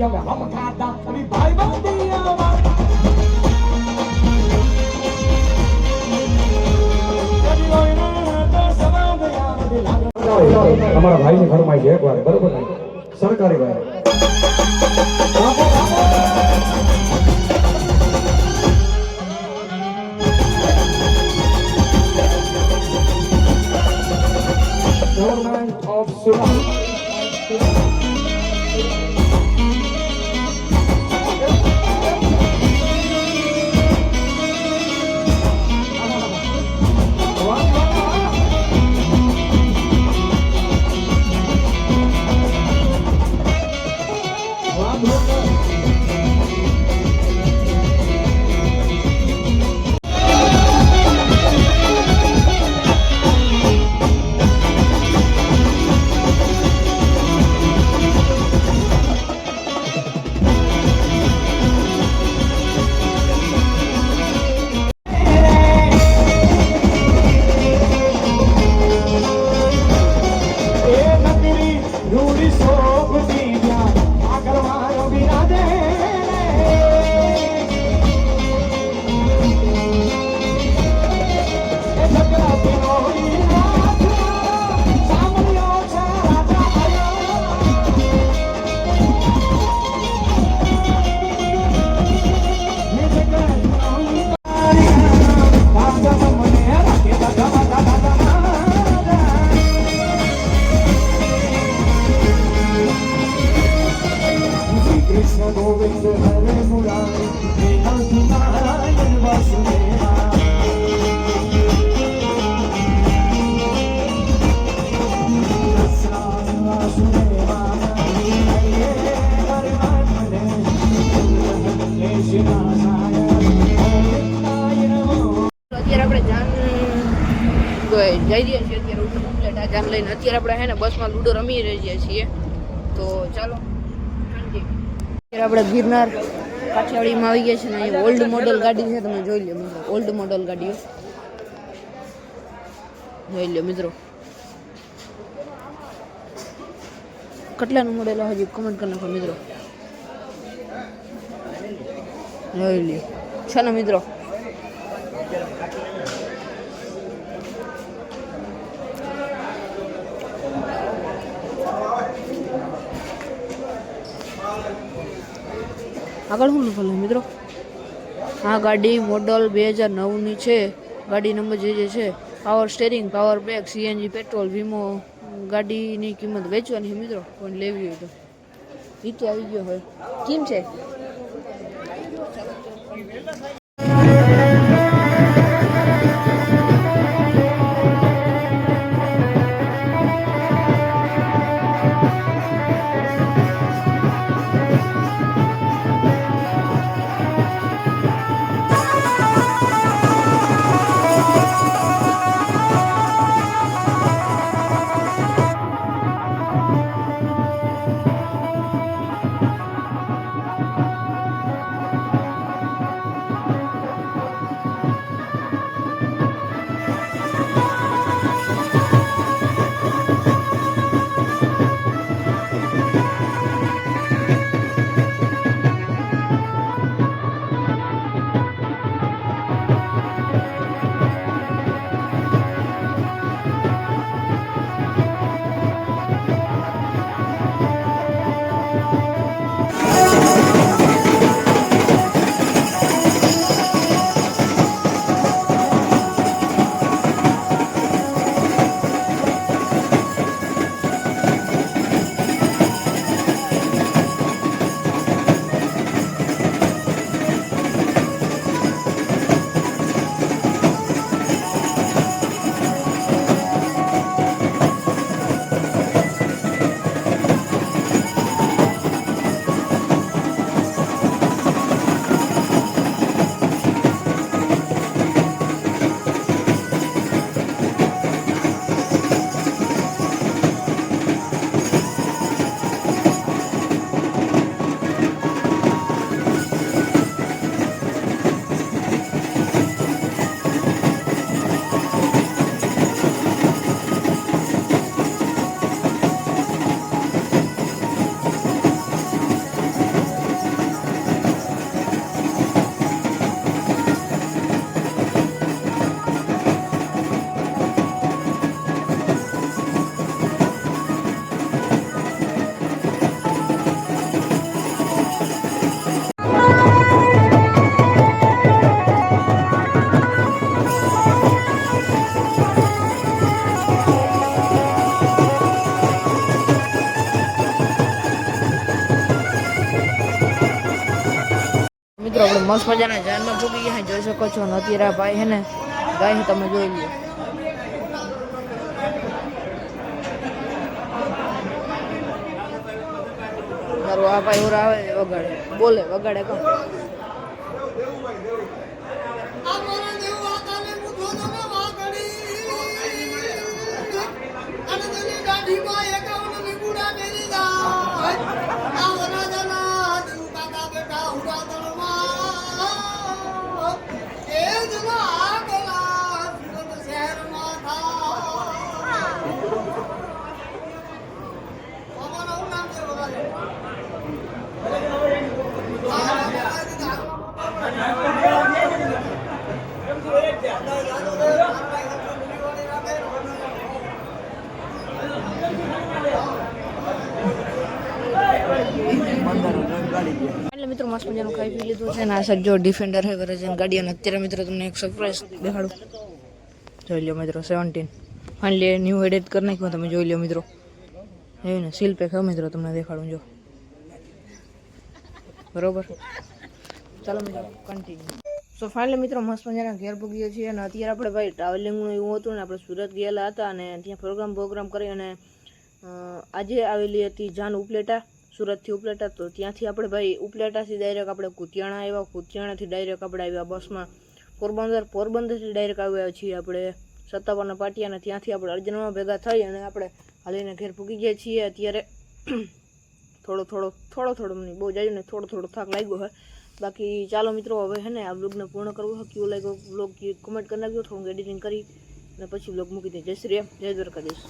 दुनिया में हम खाता अभी भाई बंदिया हमारा भाई ने फरमाई है एक बार बरोबर नहीं सरकारी भाई गवर्नमेंट ऑफ सुरत જઈ રહ્યા છીએ અત્યારે ઉપલેટા જામ લઈને અત્યારે આપણે હે ને બસમાં લૂડો રમી રહ્યા છીએ તો ચાલો અત્યારે આપણે ગિરનાર કાઠિયાવાડીમાં આવી ગયા છે ને અહીંયા ઓલ્ડ મોડલ ગાડી છે તમે જોઈ લો મિત્રો ઓલ્ડ મોડલ ગાડીઓ જોઈ લો મિત્રો કેટલાનું મોડેલ હજી કમેન્ટ કરી નાખો મિત્રો જોઈ લો છે ને મિત્રો આગળ શું લખેલું મિત્રો આ ગાડી મોડલ 2009ની છે ગાડી નંબર જે છે power steering power brake CNG petrol વીમો ગાડીની કિંમત વેચવાની છે મિત્રો કોઈ લેવી હોય તો રીતે આવી ગયો હોય કેમ છે આપણે મસ્ત મજાના જાનમાં પૂગી ગયા જોઈ શકો છો ને અત્યારે આ ભાઈ હે ને ગાય તમે જોઈ લો. તારું આ ભાઈ ઓરા આવે વગાડે બોલે વગાડે કામ એટલે મિત્રો મસ્ત મજાનું ખાઈ પી લીધું છે ને આ સાઈડ જો ડિફેન્ડર હે વર્ઝન ગાડી અને અત્યારે મિત્રો તમને એક સરપ્રાઈઝ દેખાડું જોઈ લો મિત્રો 17 ફાઇનલી ન્યૂ એડિટ કરી નાખ્યું તમે જોઈ લો મિત્રો એ ને સીલ પેક હે મિત્રો તમને દેખાડું જો બરોબર ચાલો મિત્રો કન્ટિન્યુ. સો ફાઇનલી મિત્રો મસ્ત મજાના ઘેર પૂગીએ છીએ અને અત્યારે આપણે ભાઈ ટ્રાવેલિંગનું એવું હતું ને આપણે સુરત ગયેલા હતા અને ત્યાં પ્રોગ્રામ કરી અને આજે આવેલી હતી જાન ઉપલેટા સુરતથી ઉપલેટા તો ત્યાંથી આપણે ભાઈ ઉપલેટાથી ડાયરેક્ટ આપણે કુતિયાણા આવ્યા કુતિયાણાથી ડાયરેક્ટ આપણે આવ્યા બસમાં પોરબંદરથી ડાયરેક્ટ આવ્યા છીએ આપણે સત્તાવન પાટિયા અને ત્યાંથી આપણે અર્જનમાં ભેગા થઈ અને આપણે હાલીને ઘેર પૂગી ગયા છીએ અત્યારે થોડો મને બહુ જાય ને થોડો થાક લાગ્યો હોય બાકી ચાલો મિત્રો હવે હે ને આ બ્લોગને પૂર્ણ કરવો હોય કેવું લાગ્યો બ્લોગ કમેન્ટ કરી નાખજો થોડું એડિટિંગ કરી અને પછી બ્લોગ મૂકી દઈએ. જય શ્રી રામ, જય દ્વારકાધીશ.